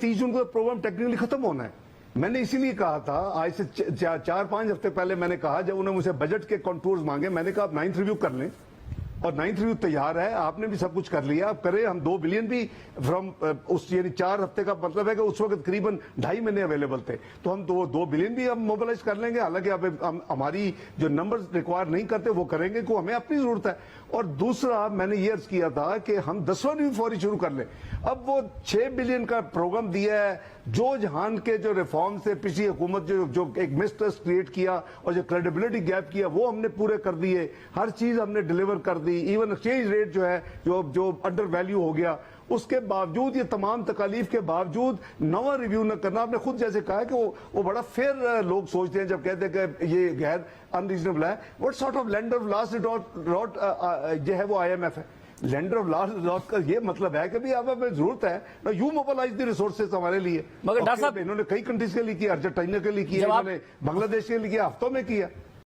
30 जून को programme technically खत्म होना है। मैंने इसीलिए कहा था, आज से 4-5 हफ्ते पहले मैंने कहा, जब उन्होंने मुझे बजट के कंटूर्स मांगे, मैंने कहा आप 9th रिव्यू कर लें, और 9th रिव्यू तैयार है, आपने भी सब कुछ कर लिया, आप करें। हम 2 बिलियन भी फ्रॉम उस, यानी 4 हफ्ते का मतलब है कि उस वक्त करीबन 2.5 महीने अवेलेबल थे, तो हम 2 बिलियन भी हम मोबिलाइज कर लेंगे। हालांकि अब हमारी जो नंबर्स रिक्वायर नहीं करते वो करेंगे, को हमें अपनी जरूरत है। और दूसरा मैंने ये अर्ज किया था कि हम 10वां रिव्यू फौरी शुरू कर लें। अब वो 6 बिलियन का प्रोग्राम दिया है, जो जहान के जो रिफॉर्म से पिछली हुकूमत जो एक मिसट्रस्ट क्रिएट किया और जो क्रेडिबिलिटी गैप किया, वो हमने पूरे कर दिए, हर चीज हमने डिलीवर कर दी। इवन एक्सचेंज रेट जो है जो अंडर वैल्यू हो गया, उसके बावजूद, ये तमाम तकालीफ के बावजूद नवा रिव्यू न करना। आपने खुद जैसे कहा है कि वो बड़ा फेयर लोग सोचते हैं जब कहते हैं कि ये गैर अनरीजनेबल है। What sort of lender of last resort जो है वो IMF है। लेंडर ऑफ लास्ट रिसॉर्ट का ये मतलब है कि भी अब हमें जरूरत है ना, यू मोबिलाइज द रिसोर्सेज हमारे लिए। मगर डॉक्टर साहब, इन्होंने कई कंट्रीज के लिए किया, अर्जेंटीना के लिए किया, इन्होंने बांग्लादेश के लिए किया, हफ्तों में किया।